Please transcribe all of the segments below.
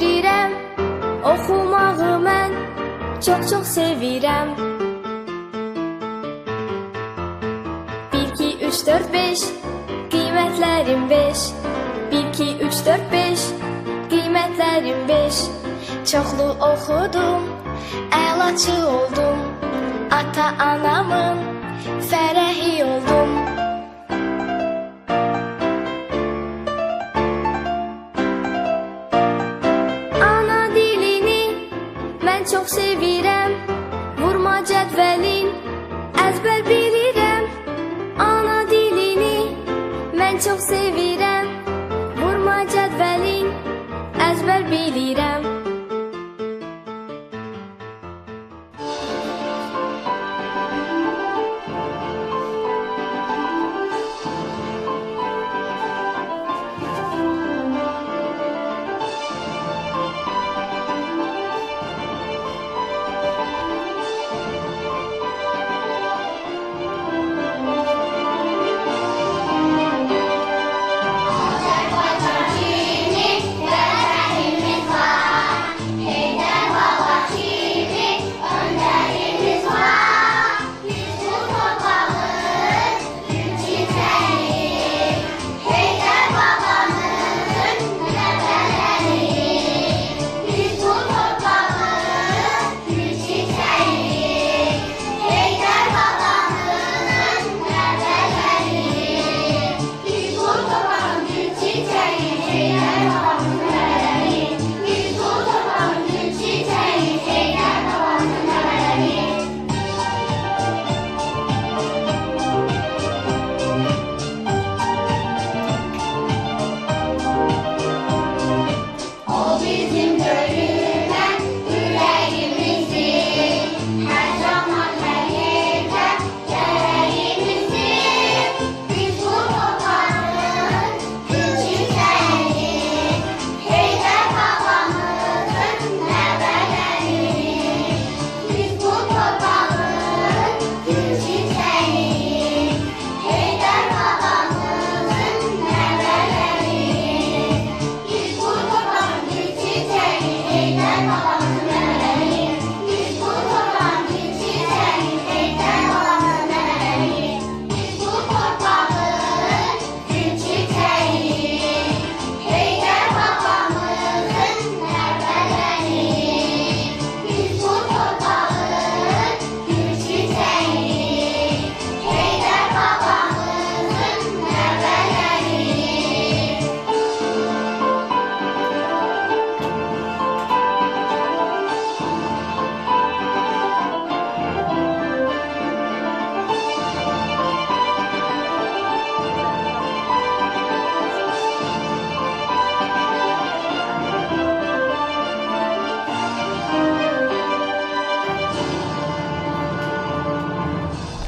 bitirirəm. Oxumağı mən çox sevirəm. 1, 2, 3, 4, 5 qiymətlərim 5. 1, 2, 3, 4, 5 qiymətlərim 5. Çoxlu oxudum, əlaçı oldum. Ata-anamın fərəhi oldum. Ana dilini mən çox sevirəm. Vurma cədvəlin əzbər bilirəm. Ana dilini mən çox sevirəm. Vurma cədvəlin əzbər bilirəm.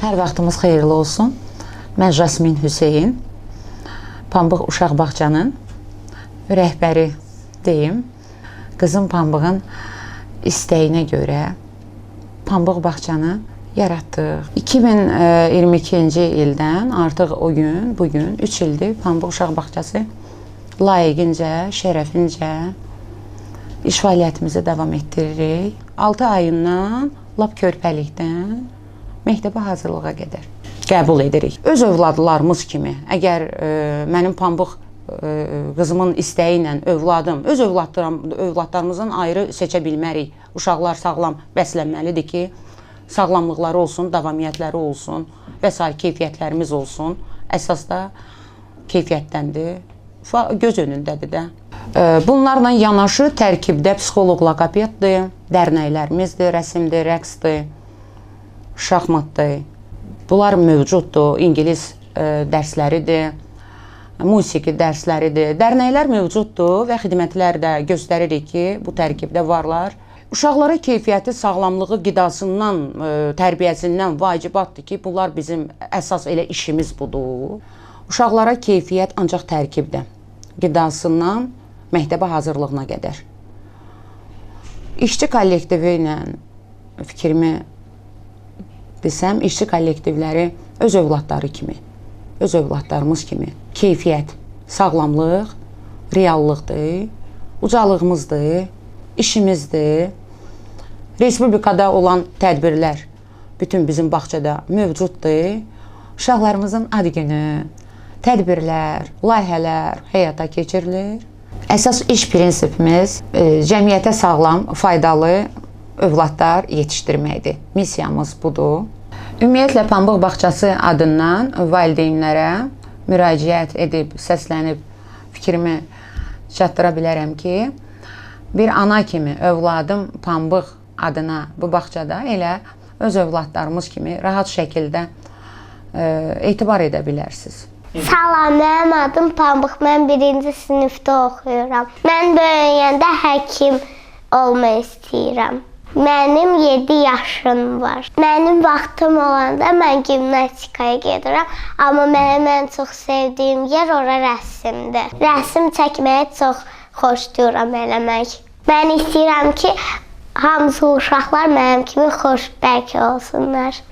Hər vaxtımız xeyirli olsun. Mən Jasmin Hüseyin, Pambıq Uşaq Bağçanın rəhbəri deyim. Qızım Pambığın istəyinə görə Pambıq Bağçanı yaratdıq. 2022-ci ildən artıq o gün, bugün 3 ildir Pambıq Uşaq Bağçası layiqincə, şərəfincə iş fəaliyyətimizi davam etdiririk. 6 ayından lap körpəlikdən məktəbə hazırlığa qədər qəbul edirik. Öz övladlarımız kimi, əgər mənim Pambıq qızımın istəyi ilə övladım, öz övladlarımızdan ayrı seçə bilmərik. Uşaqlar sağlam bəslənməlidir ki, sağlamlıqları olsun, davamiyyətləri olsun və s. keyfiyyətlərimiz olsun. Əsas da keyfiyyətdəndir, göz önündədir də. Bunlarla yanaşı tərkibdə psixoloq, logopeddir, dərnəklərimizdir, rəsmdir, rəqsdir, şahmatdır. Bunlar mövcuddur, İngilis dərsləridir, musiqi dərsləridir. Dərnəklər mövcuddur və xidmətlər də göstəririk ki, bu tərkibdə varlar. Uşaqlara keyfiyyəti, sağlamlığı, qidasından, tərbiyəsindən vacibatdır ki, bunlar bizim əsas elə işimiz budur. Uşaqlara keyfiyyət ancaq tərkibdə, qidasından məktəbə hazırlığına qədər. İşçi kollektivi ilə fikrimi desəm, işçi kollektivləri öz övladları kimi, öz övladlarımız kimi keyfiyyət, sağlamlıq, reallıqdır. ucalığımızdır, işimizdir. Respublikada olan tədbirlər bütün bizim bağçada mövcuddur. Uşaqlarımızın ad günü, tədbirlər, layihələr həyata keçirilir. Əsas iş prinsipimiz cəmiyyətə sağlam, faydalı övladlar yetişdirməkdir. Missiyamız budur. Ümumiyyətlə, Pambıq bağçası adından valideynlərə müraciət edib, səslənib fikrimi çatdıra bilərəm ki, bir ana kimi övladım Pambıq adına bu bağçada elə öz övladlarımız kimi rahat şəkildə etibar edə bilərsiniz. Salam, mənim adım Pambıq, mən 1-ci sinifdə oxuyuram. Mən böyüyəndə həkim olmaq istəyirəm. Mənim 7 yaşım var. Mənim vaxtım olanda mən gimnastikaya gedirəm, amma mənim ən çox sevdiyim yer ora rəssimdir. Rəsm çəkməyi çox xoşlayıram eləmək. Mən istəyirəm ki, hamısı uşaqlar mənim kimi xoşbəxt olsunlar.